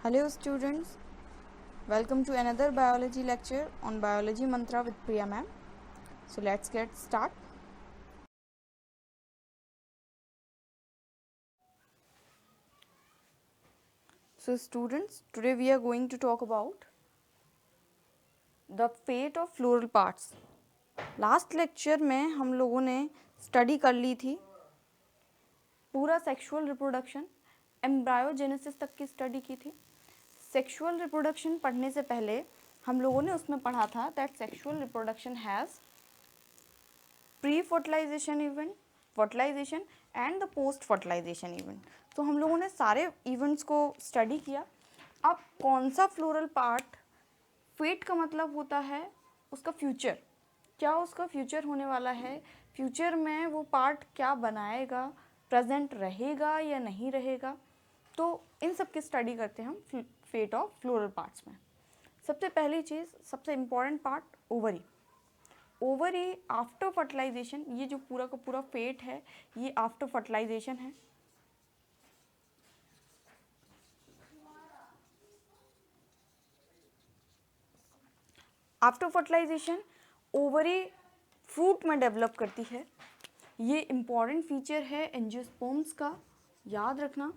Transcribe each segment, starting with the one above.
Hello students, welcome to another biology lecture on Biology Mantra with Priya ma'am. So let's get start. So students, today we are going to talk about the fate of floral parts. Last lecture में हम लोगों ने study कर ली थी पूरा sexual reproduction, एम्ब्रायोजेनेसिस तक की study की थी. सेक्सुअल रिप्रोडक्शन पढ़ने से पहले हम लोगों ने उसमें पढ़ा था that sexual reproduction has pre fertilization event, fertilization and the post fertilization event. तो हम लोगों ने सारे इवेंट्स को स्टडी किया. अब कौन सा फ्लोरल पार्ट, फेट का मतलब होता है उसका फ्यूचर, क्या उसका फ्यूचर होने वाला है, फ्यूचर में वो पार्ट क्या बनाएगा, प्रेजेंट रहेगा या नहीं रहेगा. तो इन सब की स्टडी करते हैं हम फेट ऑफ फ्लोरल पार्ट्स में. सबसे पहली चीज़, सबसे important part, ovary. Ovary after fertilization, ये जो पूरा का पूरा फेट है ये आफ्टर फर्टिलाइजेशन है. आफ्टर फर्टिलाइजेशन ओवरी फ्रूट में डेवलप करती है. ये इम्पॉर्टेंट फीचर है एंजियोस्पर्म्स का, याद रखना.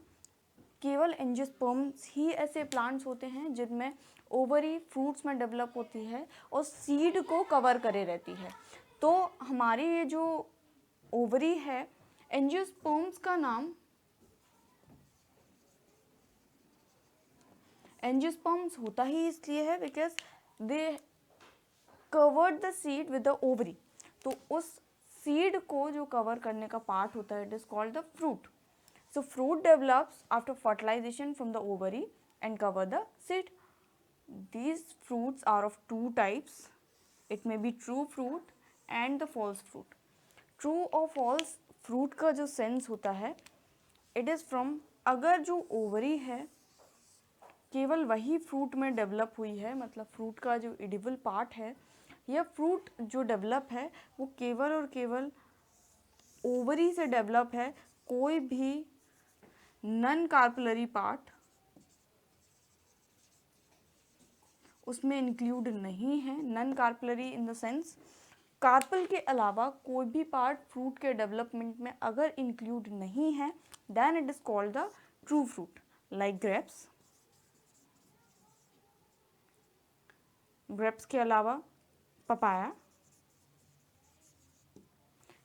केवल एंजियोस्पर्म्स ही ऐसे प्लांट्स होते हैं जिनमें ओवरी फ्रूट्स में डेवलप होती है और सीड को कवर करे रहती है. तो हमारी ये जो ओवरी है, एंजियोस्पर्म्स का नाम एंजियोस्पर्म्स होता ही इसलिए है because they covered the seed with the ovary. तो उस सीड को जो कवर करने का पार्ट होता है it is called the fruit. So fruit develops after fertilization from the ovary and cover the seed. These fruits are of two types. It may be true fruit and the false fruit. True or false fruit का जो sense होता है it is from, अगर जो ovary है केवल वही fruit में डेवलप हुई है, मतलब फ्रूट का जो एडिबल पार्ट है या फ्रूट जो डेवलप है वो केवल और केवल ओवरी से डेवलप है, कोई भी नन कार्पलरी पार्ट उसमें इंक्लूड नहीं है. Non carpellary in the sense carpel के अलावा कोई भी पार्ट फ्रूट के डेवलपमेंट में अगर इंक्लूड नहीं है then it is called the true fruit. Like grapes, grapes के अलावा पपाया.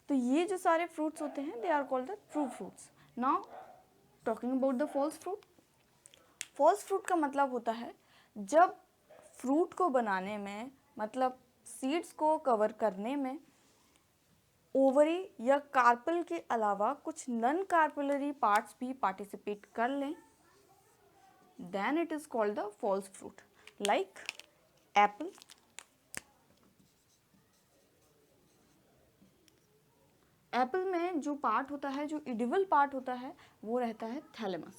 तो ये जो सारे फ्रूट्स होते हैं they are called the true fruits. Now talking about the false fruit. False fruit का मतलब होता है जब फ्रूट को बनाने में, मतलब सीड्स को कवर करने में ओवरी या कार्पल के अलावा कुछ नन कार्पलरी पार्ट्स भी पार्टिसिपेट कर लें then it is called the false fruit. Like apple. Apple में जो पार्ट होता है, जो एडिबल पार्ट होता है वो रहता है thalamus.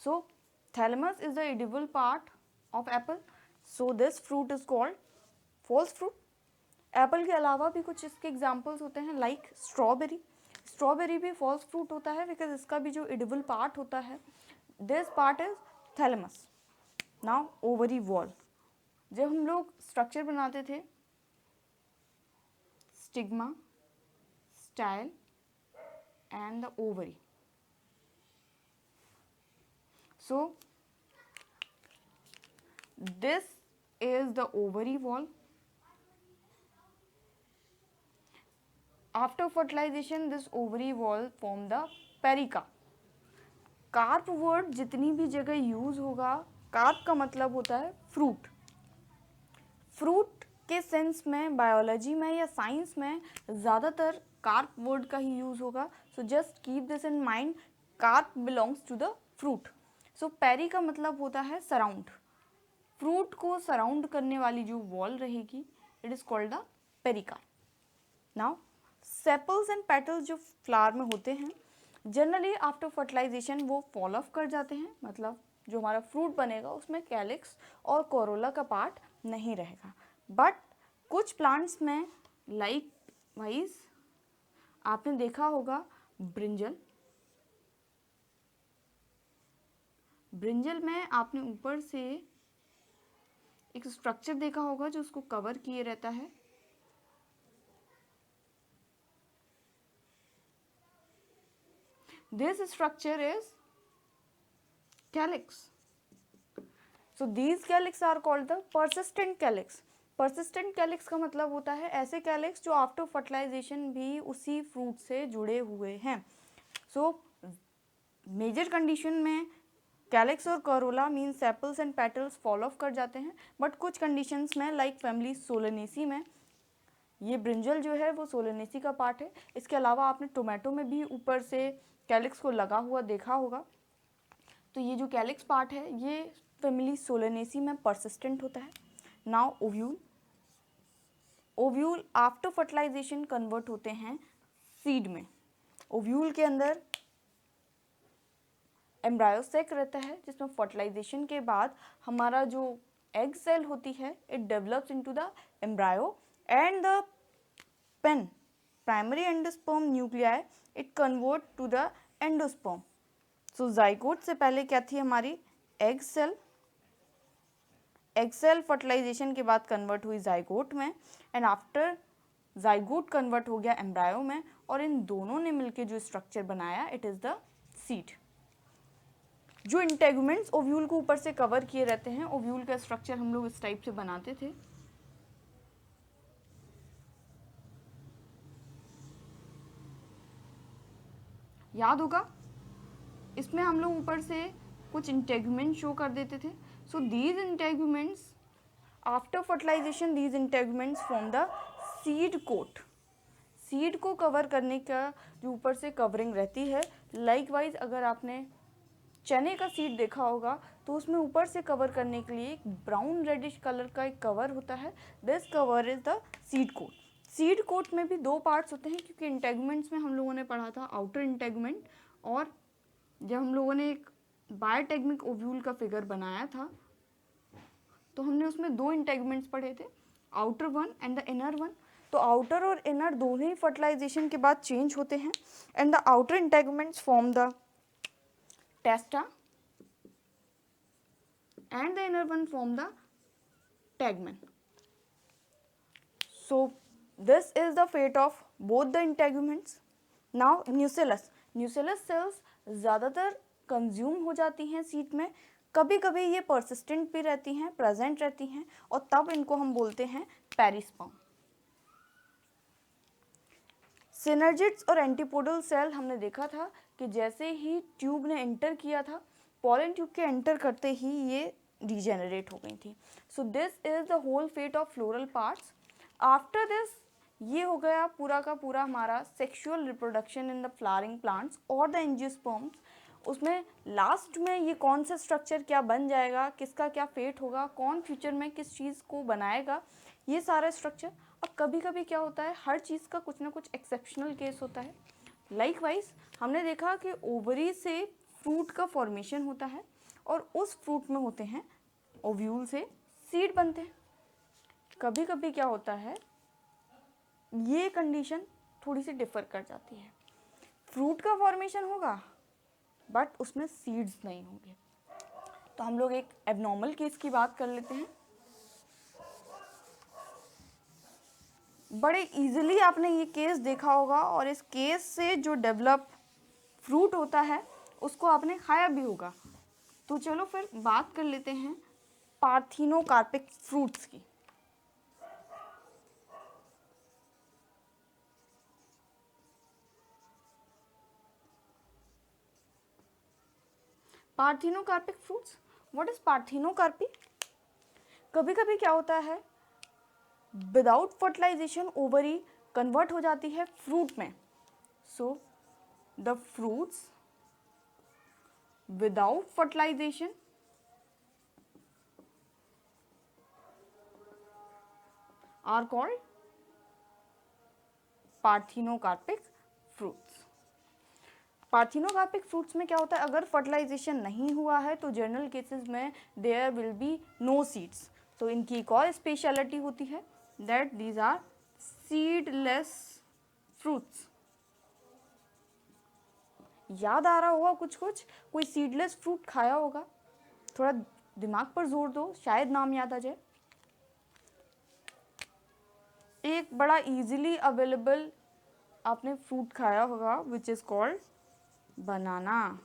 So thalamus is the edible part of apple. So this fruit is called false fruit. Apple के अलावा भी कुछ इसके एग्जाम्पल्स होते हैं लाइक स्ट्रॉबेरी. स्ट्रॉबेरी भी फॉल्स फ्रूट होता है बिकॉज इसका भी जो एडिबल पार्ट होता है this part is thalamus. Now ovary wall. जब हम लोग स्ट्रक्चर बनाते थे stigma, style and the ovary. So this is the ovary wall. After fertilization this ovary wall form the perica. Carp word जितनी भी जगह यूज होगा, कार्प का मतलब होता है फ्रूट. फ्रूट के सेंस में बायोलॉजी में या साइंस में ज़्यादातर कार्प वर्ड का ही यूज होगा. So just keep this in mind, carp belongs to the fruit. So peri का मतलब होता है सराउंड. फ्रूट को सराउंड करने वाली जो वॉल रहेगी it is called the pericarp. Now sepals and petals जो फ्लावर में होते हैं जनरली आफ्टर फर्टिलाइजेशन वो फॉल ऑफ कर जाते हैं, मतलब जो हमारा फ्रूट बनेगा उसमें कैलिक्स और कोरोला का पार्ट नहीं रहेगा. बट कुछ प्लांट्स में लाइक वाइज आपने देखा होगा ब्रिंजल, ब्रिंजल में आपने ऊपर से एक स्ट्रक्चर देखा होगा जो उसको कवर किए रहता है। This structure is calyx. So these calyx are called the persistent calyx. Persistent calyx का मतलब होता है ऐसे calyx जो आफ्टर फर्टिलाइजेशन भी उसी फ्रूट से जुड़े हुए हैं। So मेजर कंडीशन में कैलिक्स और Corolla mean sepals and petals fall off कर जाते हैं, बट कुछ कंडीशंस में लाइक फैमिली सोलेनेसी में ये ब्रिंजल जो है वो सोलेनेसी का पार्ट है। इसके अलावा आपने टोमेटो में भी ऊपर से कैलिक्स को लगा हुआ देखा होगा। तो ये जो कैलिक्स पार्ट है ये फैमिली सोलेनेसी में परसिस्टेंट होता है। Now ovule, ovule after fertilization convert होते हैं सीड में। ओव्यूल के अंदर एम्ब्रायोसेक रहता है जिसमें फर्टिलाइजेशन के बाद हमारा जो एग सेल होती है it develops into the embryo and the pen primary endosperm nuclei it convert to the endosperm. So zygote से पहले क्या थी हमारी egg cell, egg cell fertilization के बाद कन्वर्ट हुई जाइगोट में एंड आफ्टर जाइगोट कन्वर्ट हो गया एम्ब्रायो में और इन दोनों ने मिलकर जो स्ट्रक्चर बनाया इट इज द सीड। जो इंटेगुमेंट्स ओव्यूल को ऊपर से कवर किए रहते हैं, ओव्यूल का स्ट्रक्चर हम लोग इस टाइप से बनाते थे। याद होगा इसमें हम लोग ऊपर से कुछ इंटेगुमेंट शो कर देते थे। So these integuments after fertilization these integuments form the seed coat. Seed को कवर करने का जो ऊपर से कवरिंग रहती है, लाइकवाइज अगर आपने चने का सीड देखा होगा तो उसमें ऊपर से कवर करने के लिए एक ब्राउन रेडिश कलर का एक कवर होता है। This cover is the seed coat. Seed coat में भी दो पार्ट्स होते हैं क्योंकि इंटेगुमेंट्स में हम लोगों ने पढ़ा था आउटर इंटेगुमेंट, और जब हम लोगों ने एक बायोटेगमिक ओव्यूल का फिगर बनाया था तो हमने उसमें दो इंटेगुमेंट्स पढ़े थे, outer one and the inner one. तो आउटर और इनर दोनों ही फर्टिलाइजेशन के बाद चेंज होते हैं and the outer integuments form the testa and the inner one form the tegmen. So this is the fate of both the integuments. Now nucellus, nucellus cells ज़्यादातर consume हो जाती हैं सीड में, कभी कभी ये persistent भी रहती हैं, प्रेजेंट रहती हैं और तब इनको हम बोलते हैं पेरिस्पर्म। सिनर्जिड्स और एंटीपोडल सेल हमने देखा था कि जैसे ही ट्यूब ने एंटर किया था, पॉलन ट्यूब के एंटर करते ही ये डिजेनरेट हो गई थी। So this is the whole fate of floral parts. After this ये हो गया पूरा का पूरा हमारा sexual reproduction in the flowering plants और द एंजियोस्पर्म्स। उसमें लास्ट में ये कौन सा स्ट्रक्चर क्या बन जाएगा, किसका क्या फेट होगा, कौन फ्यूचर में किस चीज़ को बनाएगा, ये सारा स्ट्रक्चर। अब कभी कभी क्या होता है, हर चीज़ का कुछ ना कुछ एक्सेप्शनल केस होता है। लाइकवाइज हमने देखा कि ओवरी से फ्रूट का फॉर्मेशन होता है और उस फ्रूट में होते हैं ओव्यूल से सीड बनते हैं। कभी कभी क्या होता है, ये कंडीशन थोड़ी सी डिफर कर जाती है, फ्रूट का फॉर्मेशन होगा बट उसमें सीड्स नहीं होंगे। तो हम लोग एक एबनॉर्मल केस की बात कर लेते हैं। बड़े इजीली आपने ये केस देखा होगा और इस केस से जो डेवलप फ्रूट होता है उसको आपने खाया भी होगा। तो चलो फिर बात कर लेते हैं पार्थिनोकार्पिक फ्रूट्स की। Parthenocarpic fruits, what is parthenocarpy? कभी कभी क्या होता है, विदाउट फर्टिलाइजेशन ओवरी कन्वर्ट हो जाती है फ्रूट में। So the fruits without fertilization are called parthenocarpic fruits. Parthenocarpic fruits में क्या होता है, अगर फर्टिलाइजेशन नहीं हुआ है तो जनरल केसेस में there will be no seeds. तो इनकी एक और स्पेशलिटी होती है that these are seedless fruits. याद आ रहा होगा कुछ कुछ, कोई सीडलेस फ्रूट खाया होगा, थोड़ा दिमाग पर जोर दो, शायद नाम याद आ जाए। एक बड़ा इजीली अवेलेबल आपने फ्रूट खाया होगा which is called banana.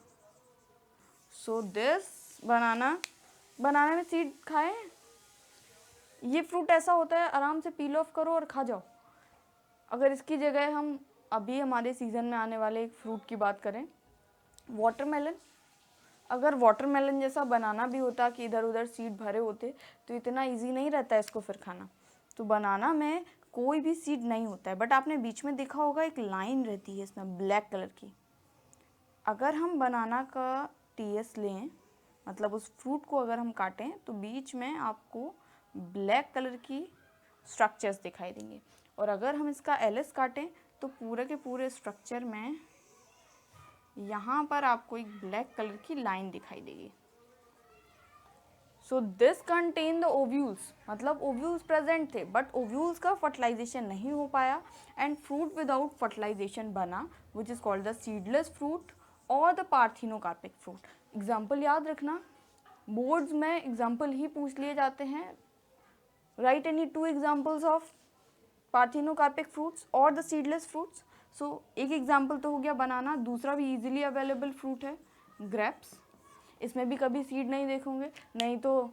So this बनाना में सीड खाए। ये फ्रूट ऐसा होता है आराम से पील ऑफ करो और खा जाओ। अगर इसकी जगह हम अभी हमारे सीज़न में आने वाले एक फ्रूट की बात करें, वाटरमेलन, अगर वाटरमेलन जैसा बनाना भी होता कि इधर उधर सीड भरे होते तो इतना इजी नहीं रहता इसको फिर खाना। तो बनाना में कोई भी सीड नहीं होता है, बट आपने बीच में देखा होगा एक लाइन रहती है इसमें ब्लैक कलर की। अगर हम बनाना का टीएस लें, मतलब उस फ्रूट को अगर हम काटें तो बीच में आपको ब्लैक कलर की स्ट्रक्चर्स दिखाई देंगे, और अगर हम इसका एलएस काटें तो पूरे के पूरे स्ट्रक्चर में यहाँ पर आपको एक ब्लैक कलर की लाइन दिखाई देगी। So this contain the ovules, मतलब ओव्यूल्स प्रेजेंट थे बट ओव्यूल्स का फर्टिलाइजेशन नहीं हो पाया एंड फ्रूट विदाउट फर्टिलाइजेशन बना which is called the seedless fruit और द पार्थिनोकार्पिक फ्रूट। एग्जाम्पल याद रखना, बोर्ड्स में एग्जाम्पल ही पूछ लिए जाते हैं। Right any 2 examples of parthenocarpic fruits और द सीडलेस फ्रूट्स। सो एक एग्जाम्पल तो हो गया बनाना, दूसरा भी इजीली अवेलेबल फ्रूट है ग्रेप्स। इसमें भी कभी सीड नहीं देखोगे, नहीं तो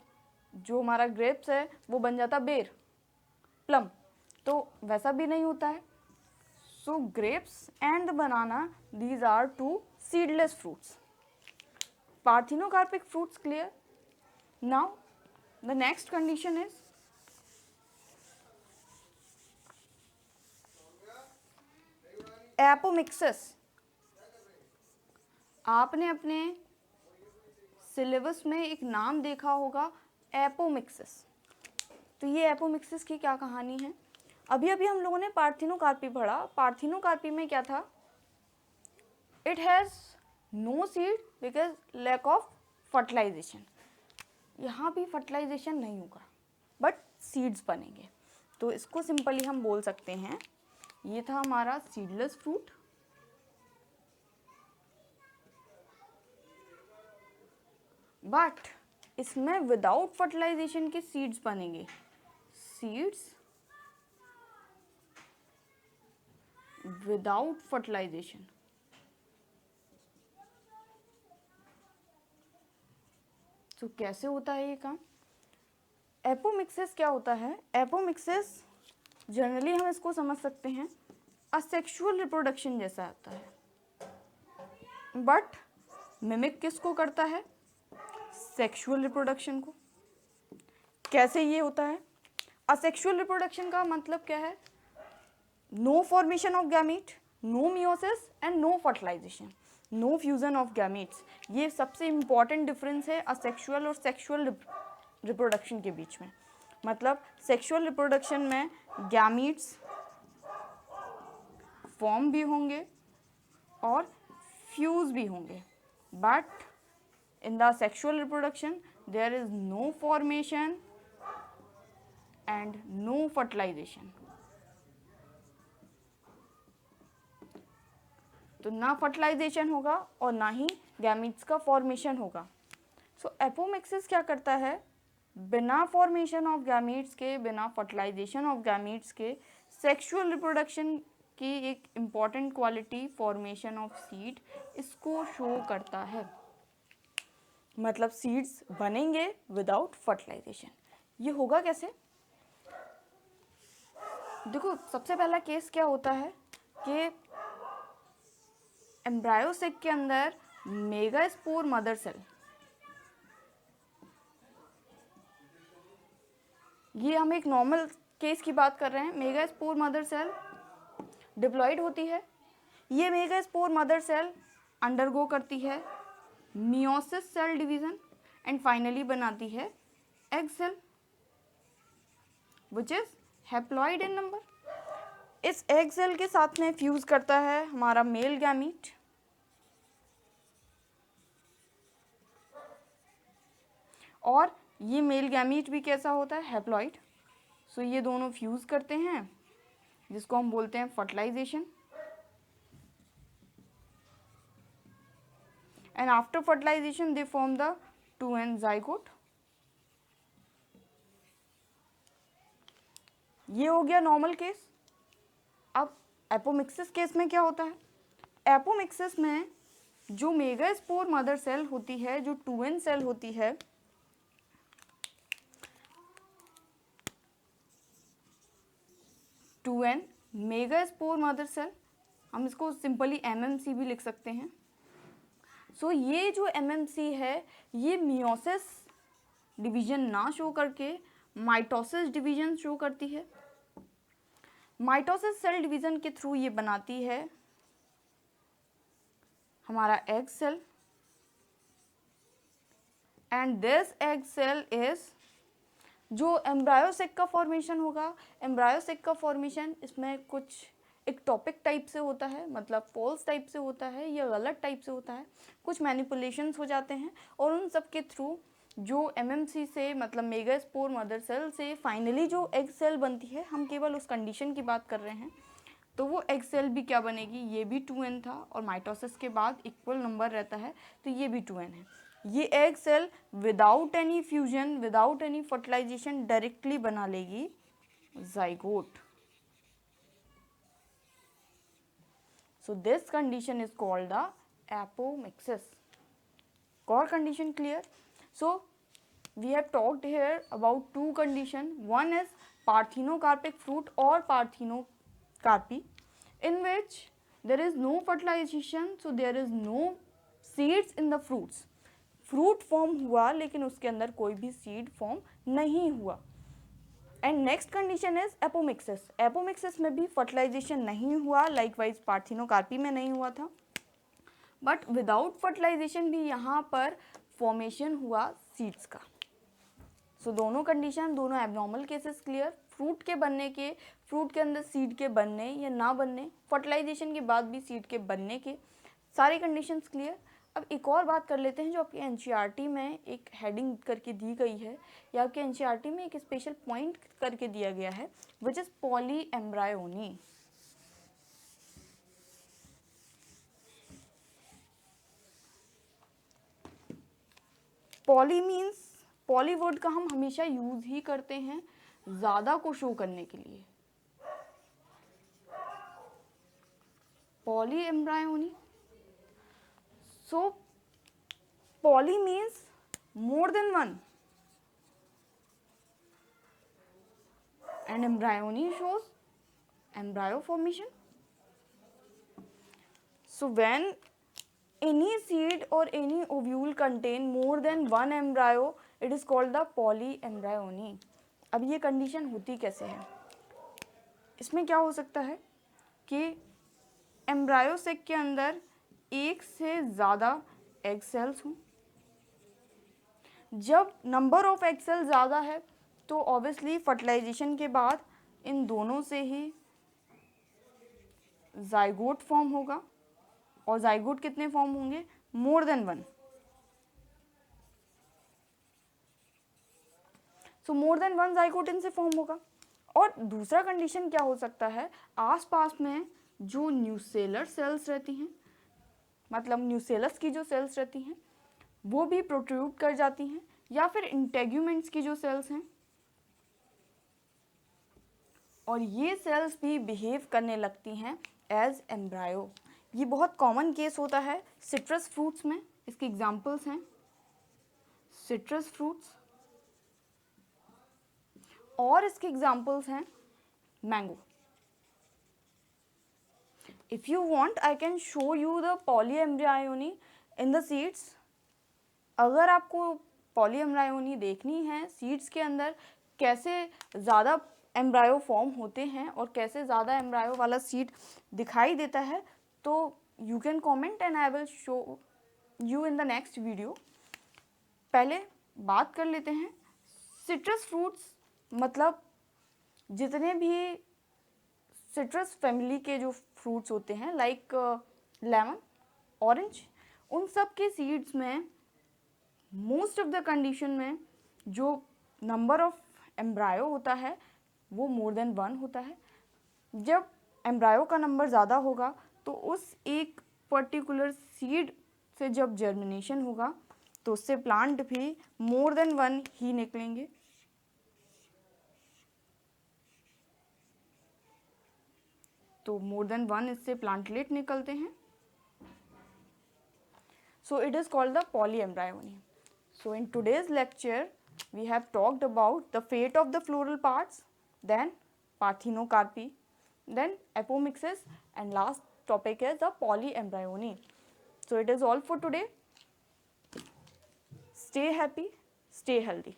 जो हमारा ग्रेप्स है वो बन जाता बेर, प्लम, तो वैसा भी नहीं होता है। So grapes and the banana, these are 2 seedless fruits. Parthenocarpic fruits clear. Now the next condition is apomixis. आपने अपने सिलेबस में एक नाम देखा होगा एपोमिक्सिस। तो ये एपोमिक्सिस की क्या कहानी है? अभी अभी हम लोगों ने पार्थिनोकार्पी पढ़ा। पार्थिनोकार्पी में क्या था? It has no seed because lack of fertilization. यहाँ भी फर्टिलाइजेशन नहीं होगा बट सीड्स बनेंगे। तो इसको सिंपली हम बोल सकते हैं ये था हमारा सीडलेस फ्रूट, बट इसमें विदाउट फर्टिलाइजेशन के सीड्स बनेंगे। Seeds without fertilization. तो कैसे होता है ये काम? एपोमिक्सिस क्या होता है? एपोमिक्सिस जनरली हम इसको समझ सकते हैं असेक्सुअल रिप्रोडक्शन जैसा होता है, बट मिमिक किसको करता है? सेक्सुअल रिप्रोडक्शन को। कैसे ये होता है? असेक्सुअल रिप्रोडक्शन का मतलब क्या है? No formation of gamete, no meiosis and no fertilization, no fusion of gametes. ये सबसे इंपॉर्टेंट डिफरेंस है असेक्सुअल और सेक्सुअल रिप्रोडक्शन के बीच में। मतलब सेक्सुअल रिप्रोडक्शन में गैमीट्स फॉर्म भी होंगे और फ्यूज भी होंगे, but in the sexual reproduction there is no formation and no fertilization। तो ना फर्टिलाइजेशन होगा और ना ही गैमीट्स का फॉर्मेशन होगा। सो एपोमिक्सिस क्या करता है? बिना फॉर्मेशन ऑफ गैमीट्स के, बिना फर्टिलाइजेशन ऑफ गैमीट्स के सेक्सुअल रिप्रोडक्शन की एक important quality formation of seed, इसको शो करता है। मतलब सीड्स बनेंगे विदाउट फर्टिलाइजेशन। ये होगा कैसे? देखो, सबसे पहला केस क्या होता है कि एम्ब्रायोसिक के अंदर मेगास्पोर मदर सेल, ये हम एक नॉर्मल केस की बात कर रहे हैं। मेगास्पोर मदर सेल डिप्लॉयड होती है। ये मेगास्पोर मदर सेल अंडरगो करती है meiosis cell division and finally बनाती है egg cell which is haploid in number. इस एग सेल के साथ में फ्यूज करता है हमारा मेल गैमीट, और ये मेल गैमीट भी कैसा होता है? हैप्लॉइड। सो ये दोनों फ्यूज करते हैं जिसको हम बोलते हैं fertilization, and after fertilization they form the 2n zygote. ये हो गया नॉर्मल केस। अब एपोमिक्सिस केस में क्या होता है? एपोमिक्सिस में जो मेगास्पोर मदर सेल होती है, जो 2n सेल होती है, two N megaspore mother cell, हम इसको सिंपली MMC भी लिख सकते हैं। सो ये जो MMC है ये मियोसिस डिवीजन ना शो करके माइटोसिस डिवीजन शो करती है। माइटोसिस सेल डिवीजन के थ्रू ये बनाती है हमारा egg cell, and this egg cell is जो एम्ब्रायोसेक का फॉर्मेशन होगा। एम्ब्रायोसेक का फॉर्मेशन इसमें कुछ एक टॉपिक टाइप से होता है, मतलब फॉल्स टाइप से होता है या गलत टाइप से होता है, कुछ मैनिपुलेशंस हो जाते हैं और उन सब के थ्रू जो MMC से मतलब मेगास्पोर मदर सेल से फाइनली जो एग सेल बनती है, हम केवल उस कंडीशन की बात कर रहे हैं। तो वो एग सेल भी क्या बनेगी, ये भी 2n था और माइटोसिस के बाद इक्वल नंबर रहता है तो ये भी 2n है। ये egg cell without any fusion, without any fertilisation directly बना लेगी zygote. So this condition is called the apomixis. Core condition clear? So we have talked here about two conditions. One is parthenocarpic fruit or parthenocarpy, in which there is no fertilization, so there is no seeds in the fruits. Fruit form हुआ लेकिन उसके अंदर कोई भी seed form नहीं हुआ। And next condition is apomixis. Apomixis में भी फर्टिलाइजेशन नहीं हुआ, लाइकवाइज पार्थिनोकार्पी में नहीं हुआ था, बट विदाउट फर्टिलाइजेशन भी यहाँ पर फॉर्मेशन हुआ सीड्स का। सो दोनों कंडीशन, दोनों एबनॉर्मल केसेस क्लियर। फ्रूट के बनने के, फ्रूट के अंदर सीड के बनने या ना बनने, फर्टिलाइजेशन के बाद भी सीड के बनने के, सारी कंडीशंस क्लियर। अब एक और बात कर लेते हैं जो आपके NCERT में एक हेडिंग करके दी गई है या आपके NCERT में एक स्पेशल पॉइंट करके दिया गया है, which is polyembryony. Poly means, poly word का हम हमेशा यूज ही करते हैं ज्यादा को शो करने के लिए। पॉलीएम्ब्रायोनी, so poly means more than one and embryony shows embryo formation. So when any seed or any ovule contain more than one embryo, it is called the polyembryony. अब ये कंडीशन होती कैसे है? इसमें क्या हो सकता है कि एम्ब्रायोसेक के अंदर एक से ज़्यादा एग सेल्स हों। जब नंबर ऑफ एग सेल ज़्यादा है तो ऑब्वियसली फर्टिलाइजेशन के बाद इन दोनों से ही जाइगोट फॉर्म होगा, और जाइगोट कितने फॉर्म होंगे? More than one. So more than one zygote इनसे फॉर्म होगा। और दूसरा कंडीशन क्या हो सकता है, आसपास में जो न्यूसेलर सेल्स रहती हैं, मतलब न्यूसेलस की जो सेल्स रहती हैं वो भी प्रोट्रूड कर जाती हैं, या फिर इंटेग्यूमेंट्स की जो सेल्स हैं, और ये सेल्स भी बिहेव करने लगती हैं एज एम्ब्रायो। ये बहुत कॉमन केस होता है सिट्रस फ्रूट्स में। इसके एग्जांपल्स हैं सिट्रस फ्रूट्स, और इसके एग्जांपल्स हैं mango. If you want, I can show you the polyembryony in the seeds. अगर आपको polyembryony देखनी है सीड्स के अंदर कैसे ज़्यादा एम्ब्रायो फॉर्म होते हैं और कैसे ज़्यादा एम्ब्रायो वाला सीड दिखाई देता है, तो you can comment and I will show you in the next video. पहले बात कर लेते हैं सिट्रस फ्रूट्स, मतलब जितने भी सिट्रस फैमिली के जो फ्रूट्स होते हैं लाइक लेमन, ऑरेंज, उन सब के सीड्स में मोस्ट ऑफ द कंडीशन में जो नंबर ऑफ एम्ब्रायो होता है वो मोर देन वन होता है। जब एम्ब्रायो का नंबर ज़्यादा होगा तो उस एक पर्टिकुलर सीड से जब जर्मिनेशन होगा तो उससे प्लांट भी मोर देन वन ही निकलेंगे। तो मोर देन वन इससे प्लांटलेट निकलते हैं। So it is called the polyembryony. So in today's lecture, we have talked about the fate of the floral parts, then parthenocarpy, then apomixis, and last topic is the polyembryony. So it is all for today. Stay happy, stay healthy.